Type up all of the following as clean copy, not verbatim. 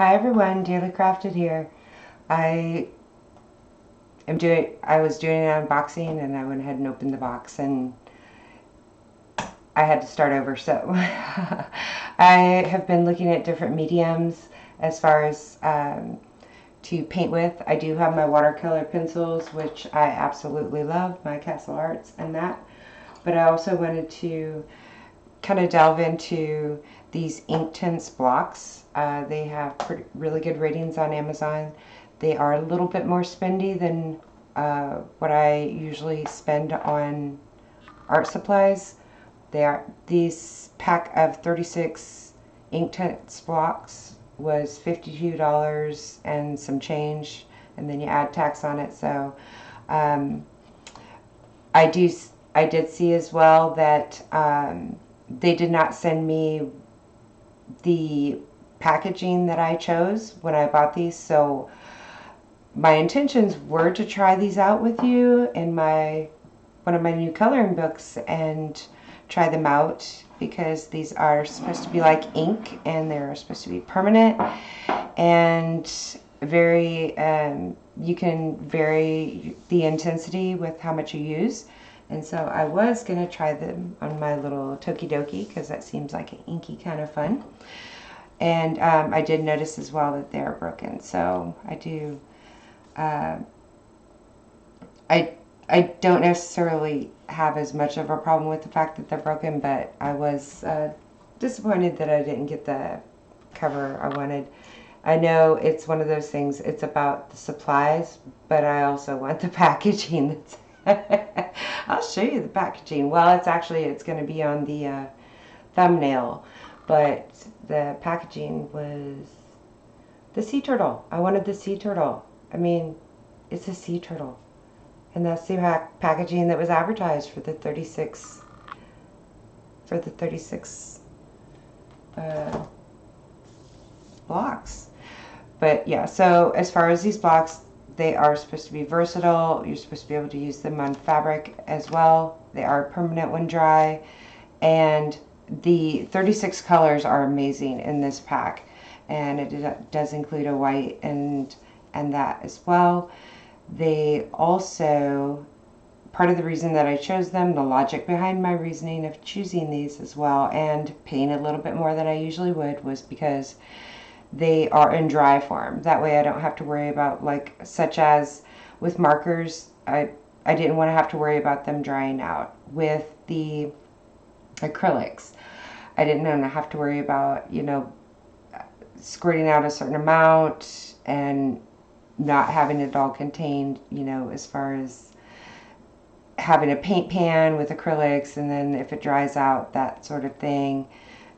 Hi everyone, Daily Crafted here. I I was doing an unboxing and I went ahead and opened the box and I had to start over. So I have been looking at different mediums as far as to paint with. I do have my watercolor pencils, which I absolutely love, my Castle Arts and that. But I also wanted to kind of delve into these Inktense blocks. They have really good ratings on Amazon. They are a little bit more spendy than what I usually spend on art supplies. These pack of 36 Inktense blocks was $52 and some change, and then you add tax on it. So um, I did see as well that they did not send me the packaging that I chose when I bought these. So my intentions were to try these out with you in one of my new coloring books and try them out, because these are supposed to be like ink and they're supposed to be permanent and very you can vary the intensity with how much you use. And so I was going to try them on my little Tokidoki because that seems like an inky kind of fun. And I did notice as well that they're broken. So I do, uh, I don't necessarily have as much of a problem with the fact that they're broken, but I was disappointed that I didn't get the cover I wanted. I know it's one of those things, it's about the supplies, but I also want the packaging. I'll show you the packaging. Well, it's going to be on the thumbnail, but the packaging was the sea turtle. I wanted the sea turtle. I mean, it's a sea turtle. And that's the packaging that was advertised for the 36 blocks. But yeah, so as far as these blocks, they are supposed to be versatile. You're supposed to be able to use them on fabric as well. They are permanent when dry. And the 36 colors are amazing in this pack. And it does include a white and that as well. They also, part of the reason that I chose them, the logic behind my reasoning of choosing these as well and paying a little bit more than I usually would, was because they are in dry form. That way I don't have to worry about, like, such as with markers, I didn't want to have to worry about them drying out. With the acrylics, I didn't want to have to worry about, squirting out a certain amount and not having it all contained, as far as having a paint pan with acrylics and then if it dries out, that sort of thing.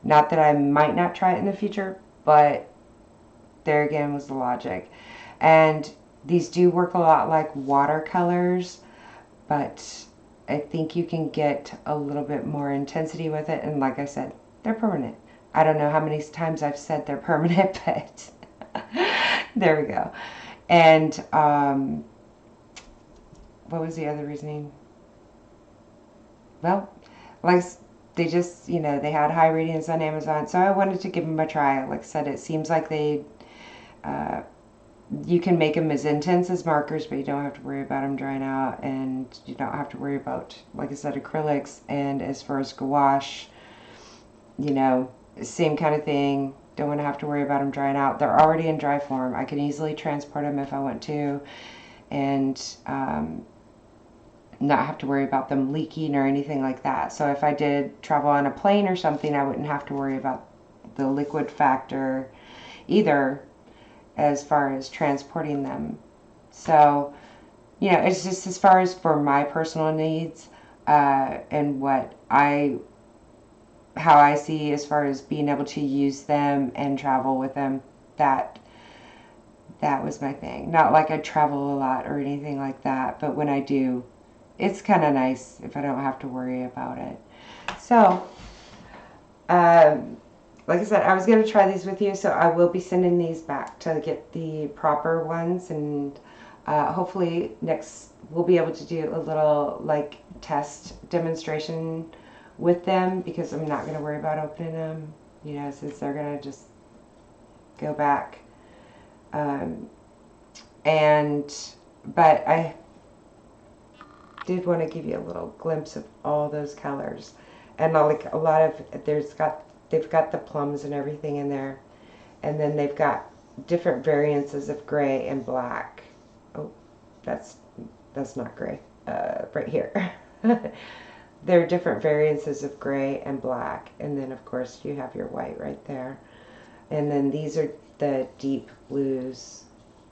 Not that I might not try it in the future, but there again was the logic. And these do work a lot like watercolors, but I think you can get a little bit more intensity with it. And like I said, they're permanent. I don't know how many times I've said they're permanent, but there we go. And what was the other reasoning? Well, like they just, they had high ratings on Amazon, so I wanted to give them a try. Like I said, it seems like you can make them as intense as markers, but you don't have to worry about them drying out, and you don't have to worry about, like I said, acrylics. And as far as gouache, same kind of thing. Don't want to have to worry about them drying out. They're already in dry form. I can easily transport them if I want to, and not have to worry about them leaking or anything like that. So if I did travel on a plane or something, I wouldn't have to worry about the liquid factor either, as far as transporting them. So, it's just as far as for my personal needs and how I see as far as being able to use them and travel with them, that was my thing. Not like I travel a lot or anything like that, but when I do, it's kind of nice if I don't have to worry about it. So, like I said, I was going to try these with you, so I will be sending these back to get the proper ones, and hopefully next we'll be able to do a little like test demonstration with them, because I'm not going to worry about opening them, since they're going to just go back But I did want to give you a little glimpse of all those colors. And like a lot of, they've got the plums and everything in there. And then they've got different variances of gray and black. Oh, that's not gray. Right here. There are different variances of gray and black. And then, of course, you have your white right there. And then these are the deep blues.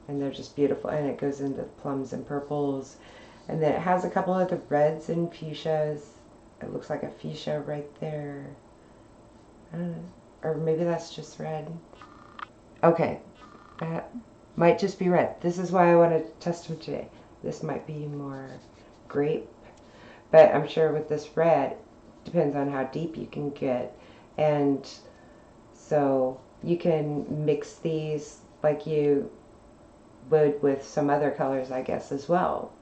And they're just beautiful. And it goes into plums and purples. And then it has a couple of the reds and fuchsias. It looks like a fuchsia right there. I don't know. Or maybe that's just red. Okay, that might just be red. This is why I want to test them today. This might be more grape, but I'm sure with this red, depends on how deep you can get. And so you can mix these like you would with some other colors, I guess, as well.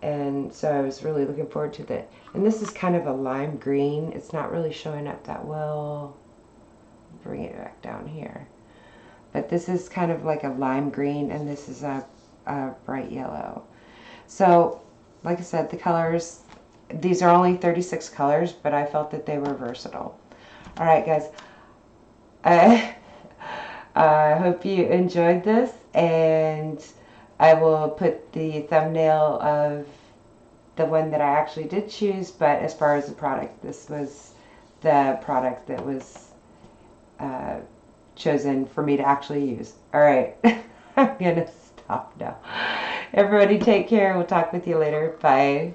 And so I was really looking forward to that. And this is kind of a lime green. It's not really showing up that well. Bring it back down here. But this is kind of like a lime green, and this is a bright yellow. So, like I said, the colors, these are only 36 colors, but I felt that they were versatile. All right, guys. I hope you enjoyed this, and I will put the thumbnail of the one that I actually did choose, but as far as the product, this was the product that was chosen for me to actually use. All right, I'm going to stop now. Everybody take care. We'll talk with you later. Bye.